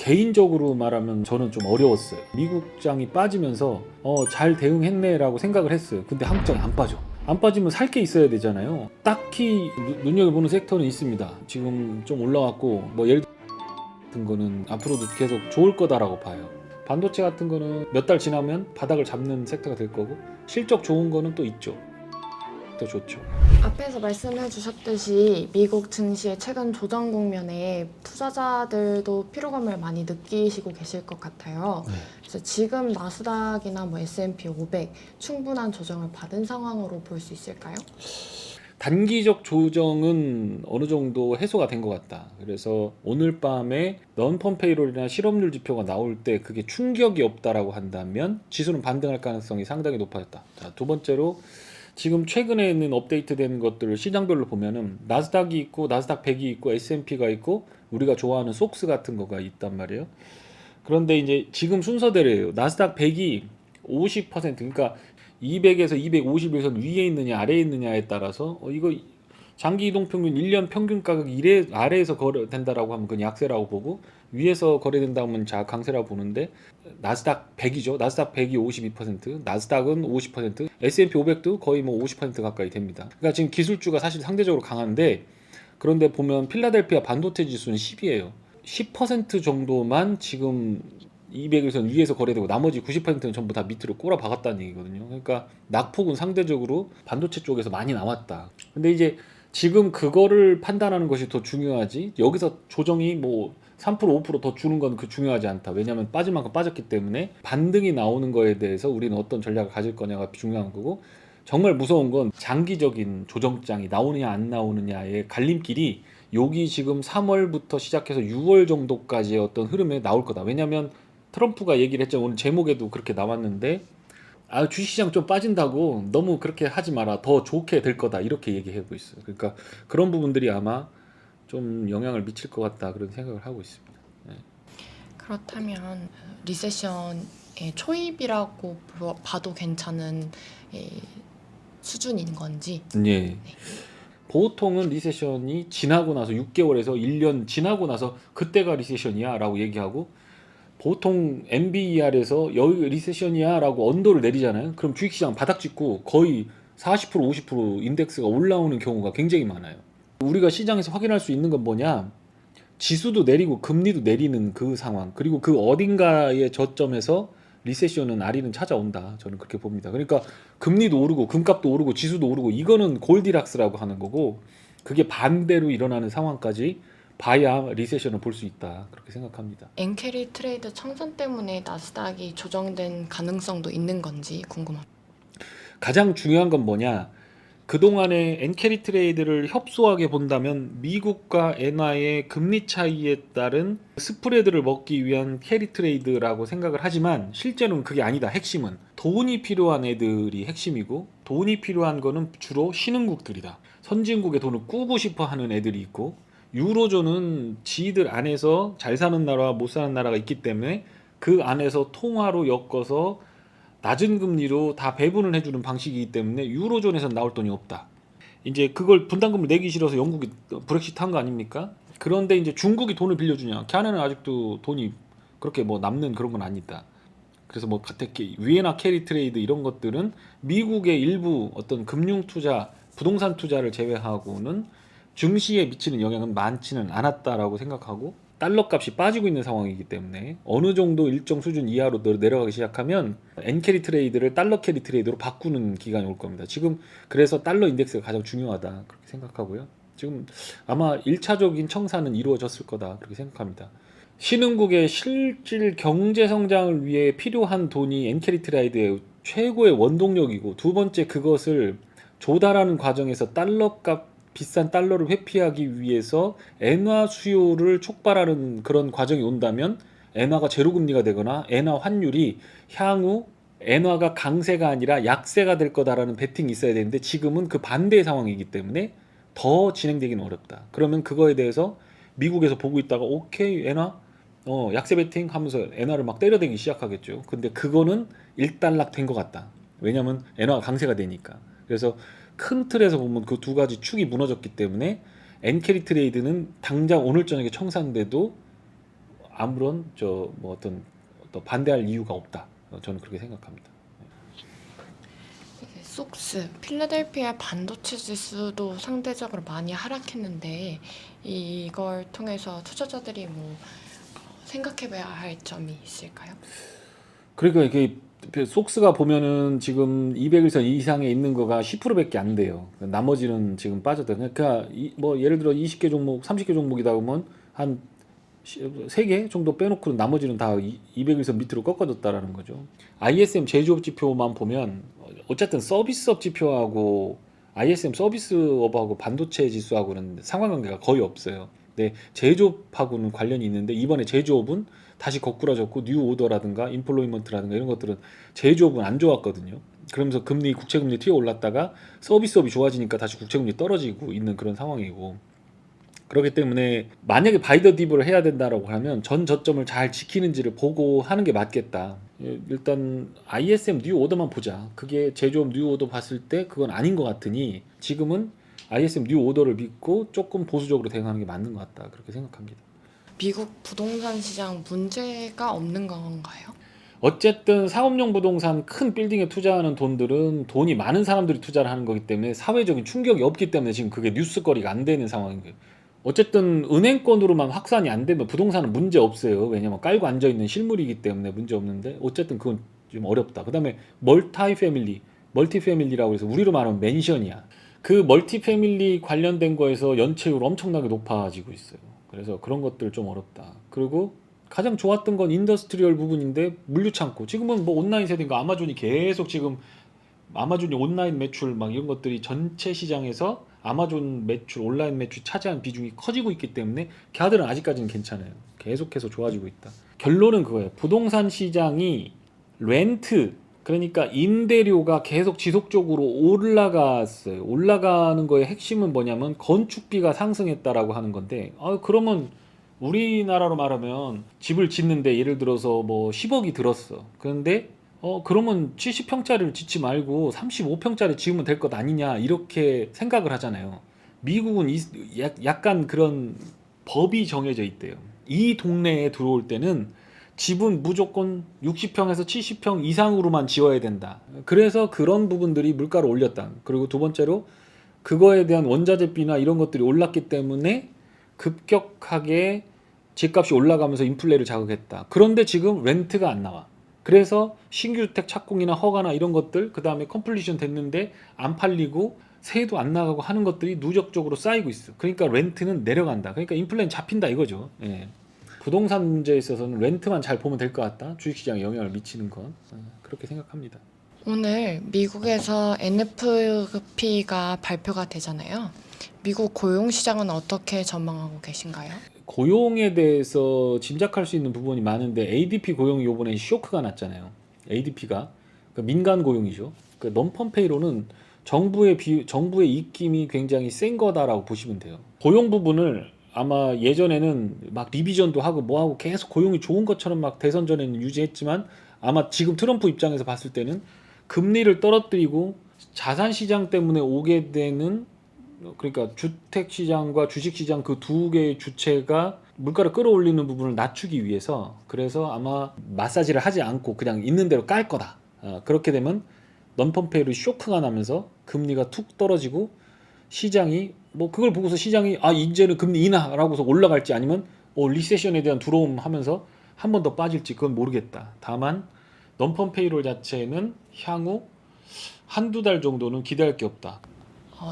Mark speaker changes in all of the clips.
Speaker 1: 개인적으로 말하면 저는 좀 어려웠어요. 미국장이 빠지면서 잘 대응했네라고 생각을 했어요. 근데 한국장이 안 빠져. 안 빠지면 살 게 있어야 되잖아요. 딱히 눈여겨보는 섹터는 있습니다. 지금 좀 올라왔고 뭐 예를 같은 거는 앞으로도 계속 좋을 거다라고 봐요. 반도체 같은 거는 몇 달 지나면 바닥을 잡는 섹터가 될 거고 실적 좋은 거는 또 있죠. 더 좋죠.
Speaker 2: 앞에서 말씀해 주셨듯이 미국 증시의 최근 조정 국면에 투자자들도 피로감을 많이 느끼시고 계실 것 같아요.
Speaker 1: 네.
Speaker 2: 그래서 지금 나스닥이나 뭐 S&P 500 충분한 조정을 받은 상황으로 볼 수 있을까요?
Speaker 1: 단기적 조정은 어느 정도 해소가 된 것 같다. 그래서 오늘 밤에 넌펌 페이롤이나 실업률 지표가 나올 때 그게 충격이 없다라고 한다면 지수는 반등할 가능성이 상당히 높아졌다. 자, 두 번째로 지금 최근에 있는 업데이트된 것들을 시장별로 보면은 나스닥이 있고 나스닥 100이 있고 S&P가 있고 우리가 좋아하는 속스 같은 거가 있단 말이에요. 그런데 이제 지금 순서대로예요. 나스닥 100이 50% 그러니까 200에서 250일선 위에 있느냐 아래에 있느냐에 따라서 이거 장기 이동 평균 1년 평균 가격 이래 아래에서 거래된다라고 하면 그건 약세라고 보고 위에서 거래된다면 강세라고 보는데 나스닥 100이죠. 나스닥 100이 52%, 나스닥은 50%, S&P 500도 거의 뭐 50% 가까이 됩니다. 그러니까 지금 기술주가 사실 상대적으로 강한데 그런데 보면 필라델피아 반도체 지수는 10이에요. 10% 정도만 지금 200일선 위에서 거래되고 나머지 90%는 전부 다 밑으로 꼬라 박았다는 얘기거든요. 그러니까 낙폭은 상대적으로 반도체 쪽에서 많이 나왔다. 근데 이제 지금 그거를 판단하는 것이 더 중요하지. 여기서 조정이 뭐 3% 5%더 주는 건 그 중요하지 않다. 왜냐하면 빠질 만큼 빠졌기 때문에 반등이 나오는 거에 대해서 우리는 어떤 전략을 가질 거냐가 중요한 거고 정말 무서운 건 장기적인 조정장이 나오느냐 안 나오느냐의 갈림길이 여기 지금 3월부터 시작해서 6월 정도까지의 어떤 흐름에 나올 거다. 왜냐하면 트럼프가 얘기를 했죠. 오늘 제목에도 그렇게 나왔는데 주식시장 좀 빠진다고 너무 그렇게 하지 마라. 더 좋게 될 거다. 이렇게 얘기하고 있어요. 그러니까 그런 부분들이 아마 좀 영향을 미칠 것 같다. 그런 생각을 하고 있습니다. 네.
Speaker 2: 그렇다면 리세션의 초입이라고 봐도 괜찮은 수준인 건지.
Speaker 1: 예. 보통은 리세션이 지나고 나서 6개월에서 1년 지나고 나서 그때가 리세션이야 라고 얘기하고 보통 MBER에서 여기 리세션이야 라고 언더를 내리잖아요. 그럼 주식시장 바닥 찍고 거의 40% 50% 인덱스가 올라오는 경우가 굉장히 많아요. 우리가 시장에서 확인할 수 있는 건 뭐냐, 지수도 내리고 금리도 내리는 그 상황, 그리고 그 어딘가의 저점에서 리세션은 아리는 찾아온다. 저는 그렇게 봅니다. 그러니까 금리도 오르고 금값도 오르고 지수도 오르고 이거는 골디락스라고 하는 거고 그게 반대로 일어나는 상황까지 봐야 리세션을 볼 수 있다. 그렇게 생각합니다.
Speaker 2: 엔캐리 트레이드 청산 때문에 나스닥이 조정된 가능성도 있는 건지 궁금합니다.
Speaker 1: 가장 중요한 건 뭐냐? 그동안의 엔캐리 트레이드를 협소하게 본다면 미국과 엔화의 금리 차이에 따른 스프레드를 먹기 위한 캐리 트레이드라고 생각을 하지만 실제로는 그게 아니다. 핵심은 돈이 필요한 애들이 핵심이고 돈이 필요한 거는 주로 신흥국들이다. 선진국의 돈을 꾸고 싶어 하는 애들이 있고 유로존은 지들 안에서 잘 사는 나라와 못 사는 나라가 있기 때문에 그 안에서 통화로 엮어서 낮은 금리로 다 배분을 해주는 방식이기 때문에 유로존에서 나올 돈이 없다. 이제 그걸 분담금을 내기 싫어서 영국이 브렉시트 한 거 아닙니까? 그런데 이제 중국이 돈을 빌려주냐? 걔네는 아직도 돈이 그렇게 뭐 남는 그런 건 아니다. 그래서 뭐 위에나 캐리 트레이드 이런 것들은 미국의 일부 어떤 금융 투자, 부동산 투자를 제외하고는 증시에 미치는 영향은 많지는 않았다라고 생각하고 달러 값이 빠지고 있는 상황이기 때문에 어느 정도 일정 수준 이하로 내려가기 시작하면 엔캐리 트레이드를 달러 캐리 트레이드로 바꾸는 기간이 올 겁니다. 지금 그래서 달러 인덱스가 가장 중요하다 그렇게 생각하고요. 지금 아마 1차적인 청산은 이루어졌을 거다 그렇게 생각합니다. 신흥국의 실질 경제 성장을 위해 필요한 돈이 엔캐리 트레이드의 최고의 원동력이고 두 번째 그것을 조달하는 과정에서 비싼 달러를 회피하기 위해서 엔화 수요를 촉발하는 그런 과정이 온다면 엔화가 제로금리가 되거나 엔화 환율이 향후 엔화가 강세가 아니라 약세가 될 거다라는 베팅이 있어야 되는데 지금은 그 반대의 상황이기 때문에 더 진행되기는 어렵다. 그러면 그거에 대해서 미국에서 보고 있다가 오케이 엔화 약세 베팅 하면서 엔화를 막 때려대기 시작하겠죠. 근데 그거는 일단락된 것 같다. 왜냐면 엔화가 강세가 되니까. 그래서 큰 틀에서 보면 그 두 가지 축이 무너졌기 때문에 엔캐리 트레이드는 당장 오늘 저녁에 청산돼도 아무런 뭐 어떤 반대할 이유가 없다. 저는 그렇게 생각합니다.
Speaker 2: 이게 속스, 필라델피아 반도체 지수도 상대적으로 많이 하락했는데 이걸 통해서 투자자들이 뭐 생각해봐야 할 점이 있을까요?
Speaker 1: 그러니까 이게 속스가 보면은 지금 200일선 이상에 있는 거가 10%밖에 안 돼요. 나머지는 지금 빠졌다. 그러니까 뭐 예를 들어 20개 종목, 30개 종목이다 보면 한 3개 정도 빼놓고 나머지는 다 200일선 밑으로 꺾어졌다라는 거죠. ISM 제조업 지표만 보면 어쨌든 서비스업 지표하고 ISM 서비스업하고 반도체 지수하고는 상관관계가 거의 없어요. 근데 제조업하고는 관련이 있는데 이번에 제조업은 다시 거꾸라졌고 뉴 오더라든가 인플로이먼트라든가 이런 것들은 제조업은 안 좋았거든요. 그러면서 국채금리 튀어 올랐다가 서비스업이 좋아지니까 다시 국채금리 떨어지고 있는 그런 상황이고, 그렇기 때문에 만약에 바이더 딥을 해야 된다라고 하면 전 저점을 잘 지키는지를 보고 하는 게 맞겠다. 일단 ISM 뉴 오더만 보자. 그게 제조업 뉴 오더 봤을 때 그건 아닌 것 같으니 지금은 ISM 뉴 오더를 믿고 조금 보수적으로 대응하는 게 맞는 것 같다. 그렇게 생각합니다.
Speaker 2: 미국 부동산 시장 문제가 없는 건가요?
Speaker 1: 어쨌든 사업용 부동산 큰 빌딩에 투자하는 돈들은 돈이 많은 사람들이 투자를 하는 거기 때문에 사회적인 충격이 없기 때문에 지금 그게 뉴스거리가 안 되는 상황인 거예요. 어쨌든 은행권으로만 확산이 안 되면 부동산은 문제 없어요. 왜냐면 깔고 앉아 있는 실물이기 때문에 문제 없는데 어쨌든 그건 좀 어렵다. 그다음에 멀티패밀리라고 해서 우리로 말하면 맨션이야. 그 멀티패밀리 관련된 거에서 연체율 엄청나게 높아지고 있어요. 그래서 그런 것들 좀 어렵다. 그리고 가장 좋았던 건 인더스트리얼 부분인데 물류창고. 지금은 뭐 온라인 세대인가 아마존이 계속 지금 아마존이 온라인 매출 막 이런 것들이 전체 시장에서 아마존 매출, 온라인 매출 차지하는 비중이 커지고 있기 때문에 걔들은 아직까지는 괜찮아요. 계속해서 좋아지고 있다. 결론은 그거예요. 부동산 시장이 렌트, 그러니까 임대료가 계속 지속적으로 올라갔어요. 올라가는 거의 핵심은 뭐냐면 건축비가 상승했다라고 하는 건데, 그러면 우리나라로 말하면 집을 짓는데 예를 들어서 뭐 10억이 들었어. 그런데 그러면 70평짜리를 짓지 말고 35평짜리 지으면 될 것 아니냐 이렇게 생각을 하잖아요. 미국은 약간 그런 법이 정해져 있대요. 이 동네에 들어올 때는 집은 무조건 60평에서 70평 이상으로만 지어야 된다. 그래서 그런 부분들이 물가를 올렸다. 그리고 두 번째로 그거에 대한 원자재비나 이런 것들이 올랐기 때문에 급격하게 집값이 올라가면서 인플레를 자극했다. 그런데 지금 렌트가 안 나와. 그래서 신규 주택 착공이나 허가나 이런 것들, 그 다음에 컴플리션 됐는데 안 팔리고 세도 안 나가고 하는 것들이 누적적으로 쌓이고 있어. 그러니까 렌트는 내려간다. 그러니까 인플레는 잡힌다 이거죠. 예. 부동산 문제에 있어서는 렌트만 잘 보면 될 것 같다. 주식시장에 영향을 미치는 건 그렇게 생각합니다.
Speaker 2: 오늘 미국에서 NFP가 발표가 되잖아요. 미국 고용 시장은 어떻게 전망하고 계신가요?
Speaker 1: 고용에 대해서 짐작할 수 있는 부분이 많은데 ADP 고용이 이번에 쇼크가 났잖아요. ADP가 민간 고용이죠. 그 non-farm payroll은 정부의 입김이 굉장히 센 거다라고 보시면 돼요. 고용 부분을 아마 예전에는 막 리비전도 하고 뭐 하고 계속 고용이 좋은 것처럼 막 대선 전에는 유지했지만 아마 지금 트럼프 입장에서 봤을 때는 금리를 떨어뜨리고 자산 시장 때문에 오게 되는, 그러니까 주택 시장과 주식 시장 그 두 개의 주체가 물가를 끌어올리는 부분을 낮추기 위해서, 그래서 아마 마사지를 하지 않고 그냥 있는 대로 깔 거다. 그렇게 되면 넌펌페이로 쇼크가 나면서 금리가 툭 떨어지고 시장이 뭐 그걸 보고서 시장이 이제는 금리 인하라고서 올라갈지 아니면 리세션에 대한 두려움 하면서 한 번 더 빠질지 그건 모르겠다. 다만 넌펌페이롤 자체는 향후 한두 달 정도는 기대할 게 없다.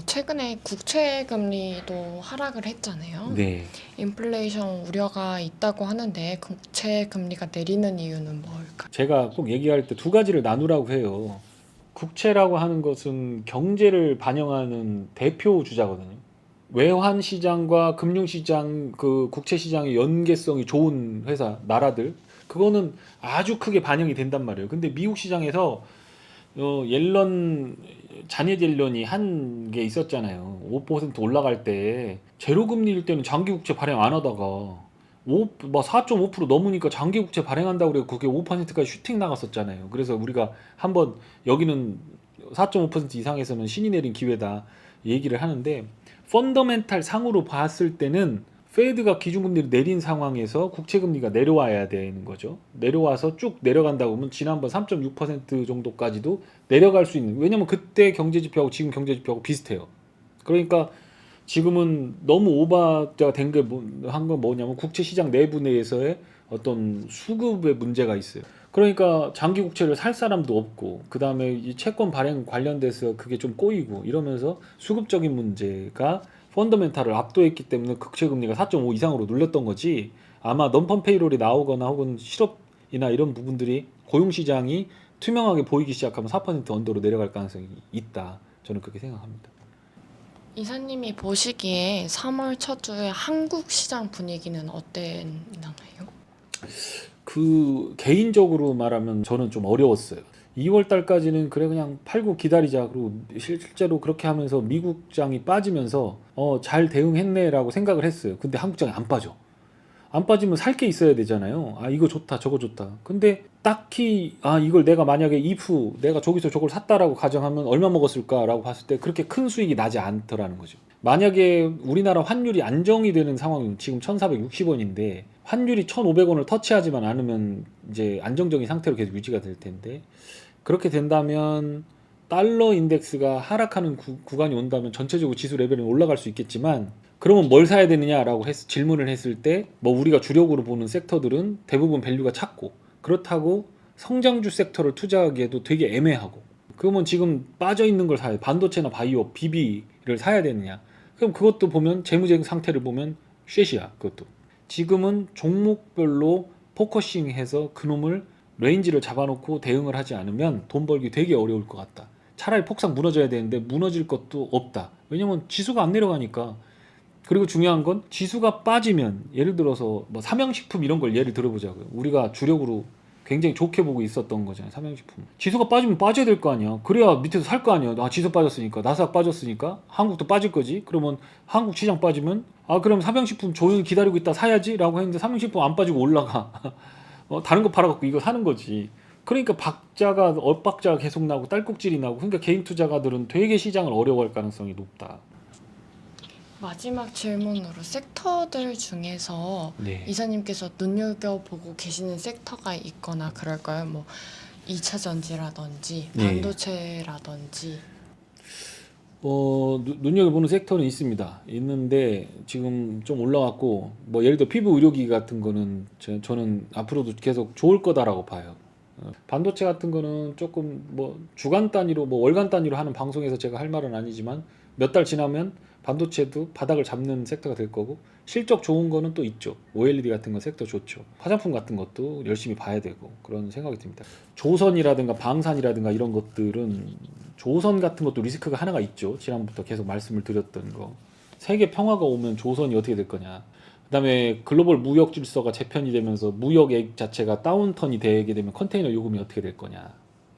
Speaker 2: 최근에 국채 금리도 하락을 했잖아요.
Speaker 1: 네.
Speaker 2: 인플레이션 우려가 있다고 하는데 국채 금리가 내리는 이유는 뭘까?
Speaker 1: 제가 꼭 얘기할 때 두 가지를 나누라고 해요. 국채라고 하는 것은 경제를 반영하는 대표 주자거든요. 외환 시장과 금융 시장, 그 국채 시장의 연계성이 좋은 회사, 나라들, 그거는 아주 크게 반영이 된단 말이에요. 근데 미국 시장에서 자넷 옐런이 한 게 있었잖아요. 5% 올라갈 때 제로 금리일 때는 장기 국채 발행 안 하다가 4.5% 넘으니까 장기 국채 발행한다고 그래 그게 5%까지 슈팅 나갔었잖아요. 그래서 우리가 한번 여기는 4.5% 이상에서는 신이 내린 기회다 얘기를 하는데, 펀더멘탈 상으로 봤을 때는 페드가 기준금리를 내린 상황에서 국채금리가 내려와야 되는 거죠. 내려와서 쭉 내려간다고 하면 지난번 3.6% 정도까지도 내려갈 수 있는, 왜냐면 그때 경제지표하고 지금 경제지표하고 비슷해요. 그러니까 지금은 너무 오버가 된 게 한 건 뭐냐면 국채시장 내부 내에서의 어떤 수급의 문제가 있어요. 그러니까 장기 국채를 살 사람도 없고, 그 다음에 이 채권 발행 관련돼서 그게 좀 꼬이고 이러면서 수급적인 문제가 펀더멘탈을 압도했기 때문에 국채 금리가 4.5 이상으로 눌렸던 거지. 아마 넘펀 페이롤이 나오거나 혹은 실업이나 이런 부분들이 고용 시장이 투명하게 보이기 시작하면 4% 언더로 내려갈 가능성이 있다. 저는 그렇게 생각합니다.
Speaker 2: 이사님이 보시기에 3월 첫 주에 한국 시장 분위기는 어땠나요?
Speaker 1: 그 개인적으로 말하면 저는 좀 어려웠어요. 2월 달까지는 그래 그냥 팔고 기다리자. 그리고 실제로 그렇게 하면서 미국장이 빠지면서 잘 대응했네라고 생각을 했어요. 근데 한국장이 안 빠져. 안 빠지면 살 게 있어야 되잖아요. 아, 이거 좋다 저거 좋다. 근데 딱히 이걸 내가 만약에 if 내가 저기서 저걸 샀다라고 가정하면 얼마 먹었을까라고 봤을 때 그렇게 큰 수익이 나지 않더라는 거죠. 만약에 우리나라 환율이 안정이 되는 상황이면 지금 1460원인데 환율이 1500원을 터치하지만 않으면 이제 안정적인 상태로 계속 유지가 될 텐데, 그렇게 된다면 달러 인덱스가 하락하는 구간이 온다면 전체적으로 지수 레벨은 올라갈 수 있겠지만, 그러면 뭘 사야 되느냐라고 질문을 했을 때 뭐 우리가 주력으로 보는 섹터들은 대부분 밸류가 작고, 그렇다고 성장주 섹터를 투자하기에도 되게 애매하고, 그러면 지금 빠져 있는 걸 사야 돼. 반도체나 바이오, BB를 사야 되느냐? 그럼 그것도 보면 재무적 상태를 보면 쉐시야. 그것도 지금은 종목별로 포커싱해서 그놈을 레인지를 잡아놓고 대응을 하지 않으면 돈 벌기 되게 어려울 것 같다. 차라리 폭삭 무너져야 되는데 무너질 것도 없다. 왜냐면 지수가 안 내려가니까. 그리고 중요한 건 지수가 빠지면, 예를 들어서 뭐 삼양식품 이런 걸 예를 들어보자고요. 우리가 주력으로 굉장히 좋게 보고 있었던 거잖아요. 삼양식품. 지수가 빠지면 빠져야 될 거 아니야. 그래야 밑에서 살 거 아니야. 지수 빠졌으니까, 나스닥 빠졌으니까 한국도 빠질 거지. 그러면 한국 시장 빠지면 그럼 삼양식품 조용히 기다리고 있다 사야지 라고 했는데 삼양식품 안 빠지고 올라가. 다른 거 팔아갖고 이거 사는 거지. 그러니까 엇박자가 계속 나고 딸꾹질이 나고, 그러니까 개인 투자가들은 되게 시장을 어려워할 가능성이 높다.
Speaker 2: 마지막 질문으로 섹터들 중에서
Speaker 1: 네.
Speaker 2: 이사님께서 눈여겨보고 계시는 섹터가 있거나 그럴까요? 뭐 2차 전지라든지
Speaker 1: 네.
Speaker 2: 반도체라든지.
Speaker 1: 눈여겨보는 섹터는 있는데 지금 좀 올라왔고, 뭐 예를 들어 피부 의료기 같은 거는 저는 앞으로도 계속 좋을 거다라고 봐요. 반도체 같은 거는 조금 뭐 주간 단위로 뭐 월간 단위로 하는 방송에서 제가 할 말은 아니지만 몇 달 지나면 반도체도 바닥을 잡는 섹터가 될 거고, 실적 좋은 거는 또 있죠. OLED 같은 건 섹터 좋죠. 화장품 같은 것도 열심히 봐야 되고 그런 생각이 듭니다. 조선이라든가 방산이라든가 이런 것들은, 조선 같은 것도 리스크가 하나가 있죠. 지난번부터 계속 말씀을 드렸던 거. 세계 평화가 오면 조선이 어떻게 될 거냐. 그다음에 글로벌 무역 질서가 재편이 되면서 무역액 자체가 다운턴이 되게 되면 컨테이너 요금이 어떻게 될 거냐.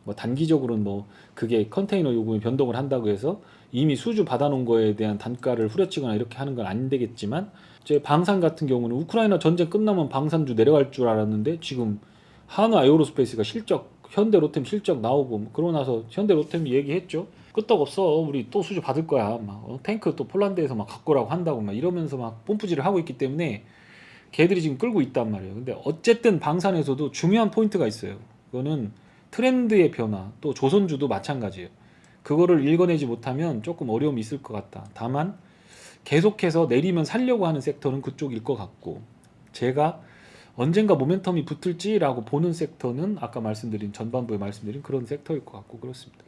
Speaker 1: 뭐 단기적으로는 뭐 그게 컨테이너 요금이 변동을 한다고 해서 이미 수주 받아놓은 거에 대한 단가를 후려치거나 이렇게 하는 건 안 되겠지만, 제 방산 같은 경우는 우크라이나 전쟁 끝나면 방산주 내려갈 줄 알았는데 지금 한화 에어로스페이스가 실적, 현대 로템 실적 나오고 그러고 나서 현대 로템이 얘기했죠. 끄떡없어, 우리 또 수주 받을 거야. 탱크 또 폴란드에서 막 갖고 오라고 한다고 막 이러면서 막 뽐뿌질을 하고 있기 때문에 걔들이 지금 끌고 있단 말이에요. 근데 어쨌든 방산에서도 중요한 포인트가 있어요. 그거는 트렌드의 변화, 또 조선주도 마찬가지예요. 그거를 읽어내지 못하면 조금 어려움이 있을 것 같다. 다만 계속해서 내리면 살려고 하는 섹터는 그쪽일 것 같고, 제가 언젠가 모멘텀이 붙을지라고 보는 섹터는 아까 말씀드린 전반부에 말씀드린 그런 섹터일 것 같고 그렇습니다.